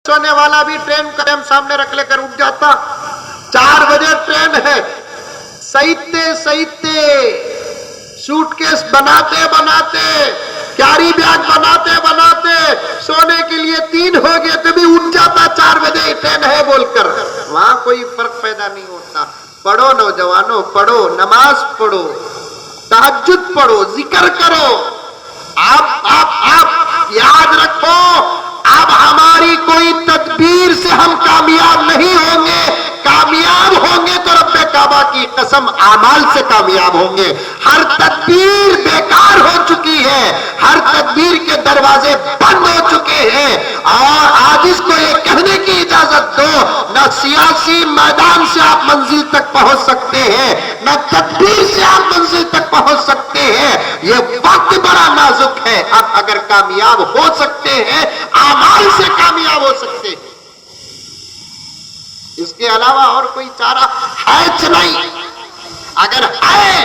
سونے والا بھی ٹرین کا ٹائم سامنے رکھ لے کر اٹھ جاتا. 4 بجے ٹرین ہے. سیتے سوٹ کیس بناتے بناتے, کیری بیگ بناتے سونے کے لیے 3 ہو گئے تو بھی اٹھ جاتا 4 بجے ٹرین ہے بول کر. وہاں کوئی فرق پیدا نہیں ہوتا. پڑھو نوجوانوں, پڑھو, نماز پڑھو, تہجد پڑھو, ذکر کرو. آپ یاد رکھو, اب ہماری کوئی تدبیر سے ہم کامیاب نہیں ہوں گے. کامیاب ہوں گے تو رب کعبہ کی قسم اعمال سے کامیاب ہوں گے. ہر تدبیر بیکار ہو چکی ہے, ہر تدبیر کے دروازے بند ہو چکے ہیں. اور آج اس کو یہ کہنے کی اجازت دو, نہ سیاسی میدان سے آپ منزل تک پہنچ سکتے ہیں, نہ تدبیر سے آپ منزل تک پہنچ سکتے ہیں. یہ وقت بڑا نازک ہے. اب اگر کامیاب ہو سکتے ہیں, اعمال سے کامیاب ہو سکتے ہیں. اس کے علاوہ اور کوئی چارہ ہے نہیں. اگر ہے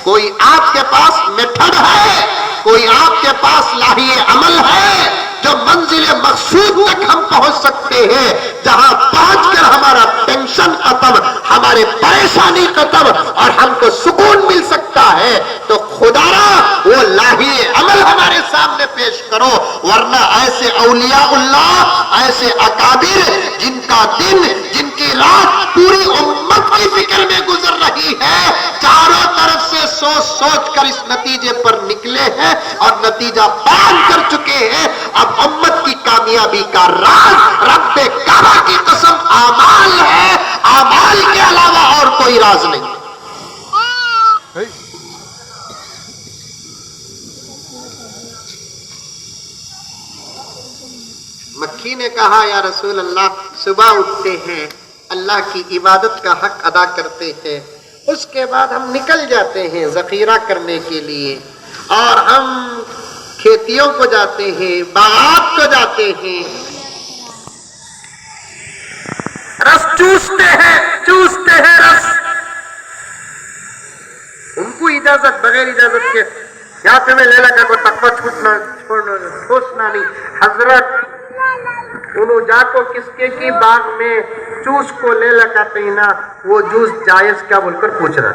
کوئی آپ کے پاس میتھڈ ہے, کوئی آپ کے پاس لاہی عمل ہے جو منزل مقصود تک ہم پہنچ سکتے ہیں, جہاں پہنچ کر ہمارا ٹینشن ختم, ہمارے پریشانی ختم اور ہم کو سکون مل سکتا ہے, تو خدا را وہ لاہی عمل ہمارے سامنے پیش کرو. ورنہ ایسے اولیاء اللہ, ایسے اکابر جن کا دن, جن کی رات پوری امت کی فکر میں گزر رہی ہے, چاروں طرف سے سوچ کر اس نتیجے پر نکلے ہیں اور نتیجہ بیان کر چکے ہیں. اب امت کی کامیابی کا راز رب کعبہ کی قسم اعمال ہے. اعمال کے علاوہ اور کوئی راز نہیں. مکھی نے کہا یا رسول اللہ, صبح اٹھتے ہیں, اللہ کی عبادت کا حق ادا کرتے ہیں, اس کے بعد ہم نکل جاتے ہیں ذخیرہ کرنے کے لیے, اور ہم کھیتیوں کو جاتے ہیں, باغات کو جاتے ہیں, رس چوستے ہیں رس. ان کو اجازت, بغیر اجازت کے یا تمہیں لیلا کا کوئی تقوی چھوڑنا نہیں. حضرت انہوں جا کو کس کے کی باغ میں جوس کو لے لگا پینا, وہ جوس جائز کیا بول کر پوچھ رہا.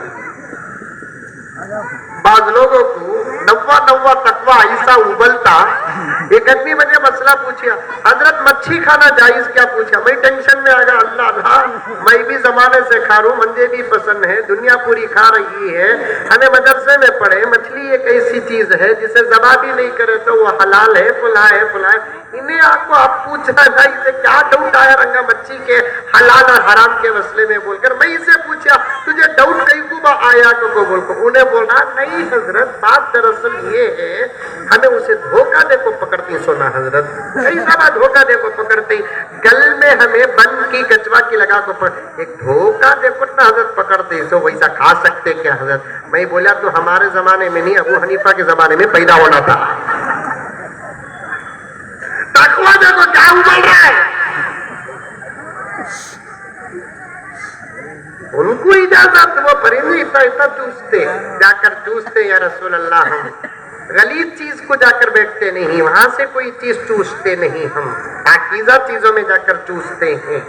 بعض لوگوں کو نوا تقوی ایسا ابلتا. ایک آدمی مجھے مسئلہ پوچھا, حضرت مچھی کھانا جائز کیا پوچھا. میں ٹینشن میں آ گیا, اللہ میں بھی زمانے سے کھا رہا ہوں, مجھے بھی پسند ہے, دنیا پوری کھا رہی ہے. ہمیں مدرسے میں پڑھے مچھلی ایک ایسی چیز ہے جسے ذبح بھی نہیں کرے تو وہ حلال ہے, فلاں ہے. انہیں آپ کو آپ پوچھا تھا اسے کیا ڈاؤٹ آیا رنگا مچھی کے حلال اور حرام کے مسئلے میں بول کر. میں اسے پوچھا تجھے ڈاؤٹ کئی کو آیا کو بول کر, انہیں بولا نہیں حضرت بات دراصل یہ ہے, ہمیں اسے دھوکہ دے کو پکڑتی سونا حضرت, کئی سارا دھوکہ دے کو پکڑتی, گل میں ہمیں بند کی کچوا کی لگا کو ایک دھوکہ دے کو نہ حضرت پکڑتے سو ویسا کھا سکتے کیا حضرت. میں بولا تو ہمارے زمانے میں نہیں, ابو حنیفہ کے زمانے میں پیدا ہونا تھا. تقوی دیکھو کیا ابل رہا ہے. ان کو اجازت, وہ پرندے اتنا چوستے, جا کر چوستے یا رسول اللہ, ہم غلیظ چیز کو جا کر بیٹھتے نہیں, وہاں سے کوئی چیز چوستے نہیں, ہم پاکیزہ چیزوں میں جا کر چوستے ہیں.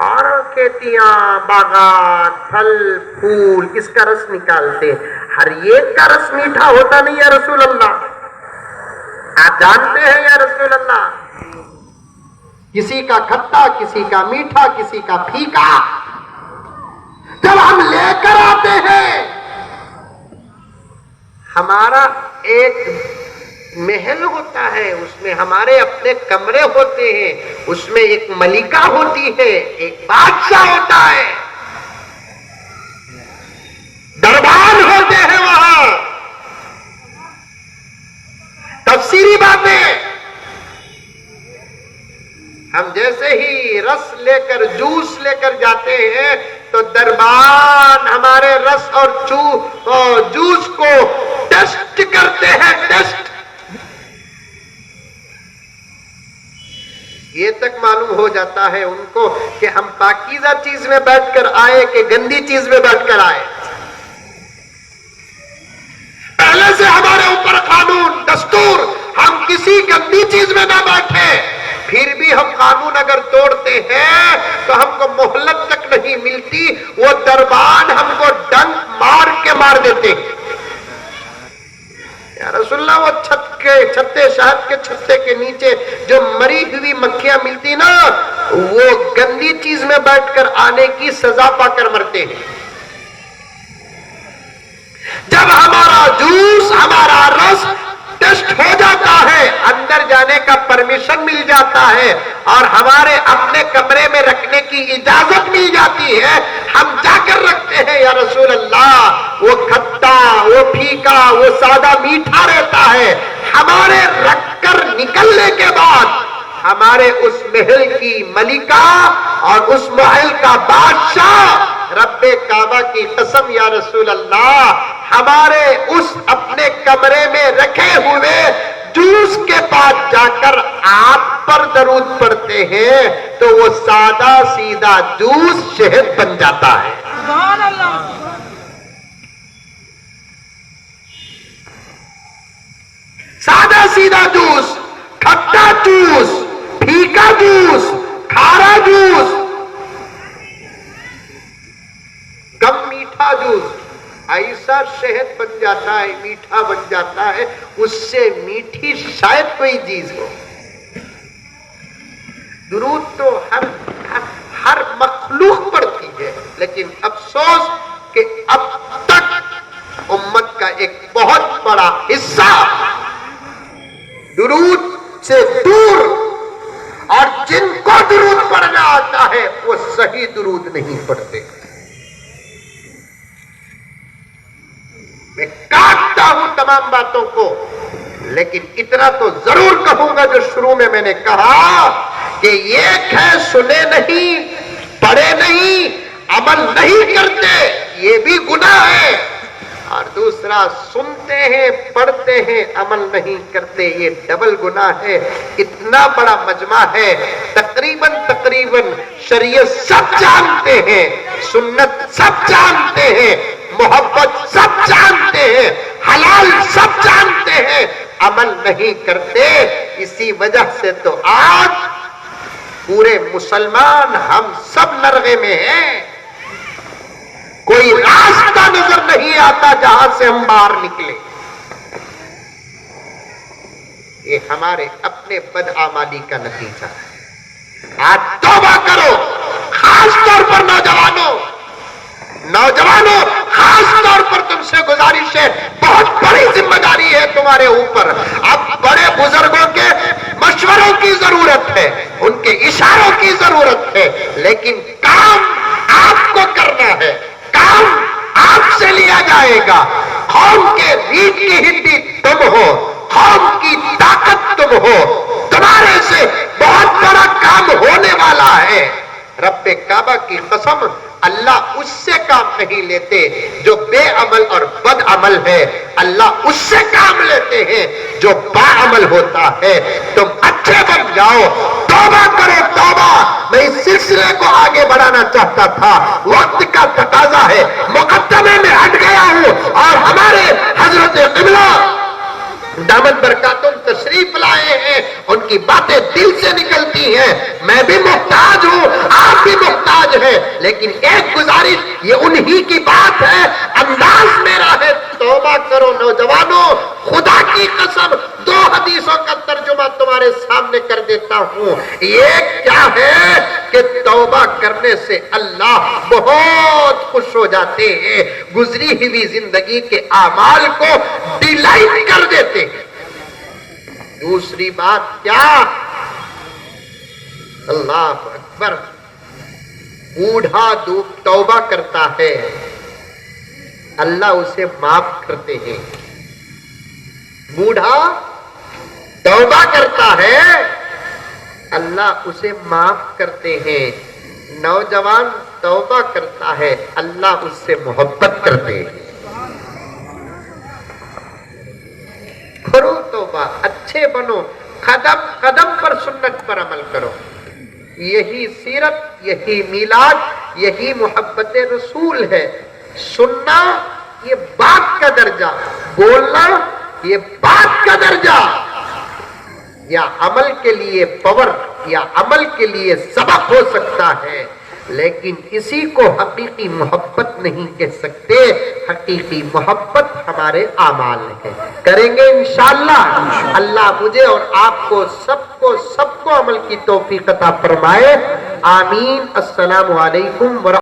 اور کھیتیاں, باغات, پھل پھول, اس کا رس نکالتے. ہر ایک کا رس میٹھا ہوتا نہیں یا رسول اللہ, آپ جانتے ہیں یا رسول اللہ. کسی کا کھٹا, کسی کا میٹھا, کسی کا پھیکا. جب ہم لے کر آتے ہیں, ہمارا ایک محل ہوتا ہے, اس میں ہمارے اپنے کمرے ہوتے ہیں, اس میں ایک ملکہ ہوتی ہے, ایک بادشاہ ہوتا ہے, دربار ہوتے ہیں وہاں. تفسیری باتیں, ہم جیسے ہی رس لے کر, جوس لے کر جاتے ہیں تو دربان ہمارے رس اور جوس کو ٹیسٹ کرتے ہیں, ٹیسٹ. یہ تک معلوم ہو جاتا ہے ان کو کہ ہم پاکیزہ چیز میں بیٹھ کر آئے کہ گندی چیز میں بیٹھ کر آئے. پہلے سے ہمارے اوپر قانون دستور, ہم کسی گندی چیز میں نہ بیٹھے, پھر بھی ہم قانون اگر ہوتے ہیں تو ہم کو مہلت تک نہیں ملتی، وہ دربان ہم کو ڈنک مار کے مار دیتے ہیں۔ یا رسول اللہ وہ چھتے شہد کے چھتے کے نیچے جو مری ہوئی مکھیاں ملتی نا، وہ گندی چیز میں بیٹھ کر آنے کی سزا پا کر مرتے ہیں۔ جب ہمارا جوس، ہمارا رس ٹیسٹ ہو جاتا ہے، اندر جانے کا پرمیشن مل جاتا ہے اور ہمارے اپنے کمرے میں رکھنے کی اجازت مل جاتی ہے، ہم جا کر رکھتے ہیں۔ یا رسول اللہ وہ کھٹا، وہ پھیکا، وہ سادہ میٹھا رہتا ہے، ہمارے رکھ کر نکلنے کے بعد ہمارے اس محل کی ملکہ اور اس محل کا بادشاہ رب کعبہ کی قسم یا رسول اللہ ہمارے اس اپنے کمرے میں رکھے ہوئے جوس کے پاس جا کر آپ پر درود پڑھتے ہیں تو وہ سادہ سیدھا جوس شہد بن جاتا ہے۔ سبحان اللہ۔ سادہ سیدھا جوس، کھٹا جوس، پھیکا جوس، کھارا جوس، کم میٹھا جوس، ایسا شہد بن جاتا ہے، میٹھا بن جاتا ہے، اس سے میٹھی شاید کوئی چیز ہو۔ درود تو ہر مخلوق پڑھتی ہے، لیکن افسوس کہ اب تک امت کا ایک بہت بڑا حصہ درود سے دور، اور جن کو درود پڑھنا آتا ہے وہ صحیح درود نہیں پڑھتے۔ میں کاٹتا ہوں تمام باتوں کو، لیکن اتنا تو ضرور کہوں گا جو شروع میں نے کہا کہ ایک ہے سنے نہیں، پڑھے نہیں، عمل نہیں کرتے، یہ بھی گناہ ہے، اور دوسرا سنتے ہیں، پڑھتے ہیں، عمل نہیں کرتے، یہ ڈبل گناہ ہے۔ اتنا بڑا مجمع ہے، تقریباً شریعت سب جانتے ہیں، سنت سب جانتے ہیں، محبت سب جانتے ہیں، حلال سب جانتے ہیں، عمل نہیں کرتے۔ اسی وجہ سے تو آج پورے مسلمان ہم سب نرغے میں ہیں، کوئی راستہ نظر نہیں آتا جہاں سے ہم باہر نکلے۔ یہ ہمارے اپنے بدعمالی کا نتیجہ ہے۔ آج توبہ کرو، خاص طور پر نوجوانوں خاص طور پر تم سے گزارش ہے، بہت بڑی ذمہ داری ہے تمہارے اوپر۔ اب بڑے بزرگوں کے مشوروں کی ضرورت ہے، ان کے اشاروں کی ضرورت ہے، لیکن کام آپ کو کرنا ہے، کام آپ سے لیا جائے گا۔ قوم کے ریڑھ کی ہڈی تم ہو، قوم کی طاقت تم ہو، تمہارے سے بہت بڑا کام ہونے والا ہے۔ رب کعبہ کی قسم، اللہ اس سے کام نہیں لیتے جو بے عمل اور بد عمل ہے، اللہ اس سے کام لیتے ہیں جو با عمل ہوتا ہے۔ تم اچھے بن جاؤ، توبہ کرو توبہ۔ میں اس سلسلے کو آگے بڑھانا چاہتا تھا، وقت کا تقاضا ہے، مقدمے میں ہٹ گیا ہوں، اور ہمارے حضرت قبلہ دامت برکاتم تشریف لائے ہیں، ان کی باتیں دل سے نکلتی ہیں۔ میں بھی محتاج ہوں، آپ بھی محتاج ہیں، لیکن ایک گزارش یہ انہی کی بات ہے، انداز میرا ہے، توبہ کرو نوجوانوں۔ خدا کی قسم 2 حدیثوں کا ترجمہ تمہارے سامنے کر دیتا ہوں۔ ایک کیا ہے کہ توبہ کرنے سے اللہ بہت خوش ہو جاتے ہیں، گزری ہوئی زندگی کے اعمال کو ڈیلائٹ کر دیتے ہیں۔ دوسری بات کیا؟ اللہ اکبر، بوڑھا توبہ کرتا ہے، اللہ اسے معاف کرتے ہیں۔ بوڑھا توبہ کرتا ہے، اللہ اسے معاف کرتے ہیں۔ نوجوان توبہ کرتا ہے، اللہ اس سے محبت کرتے ہیں۔ کرو توبہ، اچھے بنو، قدم قدم پر سنت پر عمل کرو۔ یہی سیرت، یہی میلاد، یہی محبت رسول ہے۔ سننا یہ بات کا درجہ، بولنا یہ بات کا درجہ، یا عمل کے لیے پاور یا عمل کے لیے سبق ہو سکتا ہے، لیکن اسی کو حقیقی محبت نہیں کہہ سکتے. حقیقی محبت ہمارے اعمال ہے. کریں گے انشاءاللہ. اللہ مجھے اور آپ کو سب کو عمل کی توفیق عطا فرمائے. آمین. السلام علیکم ورحمۃ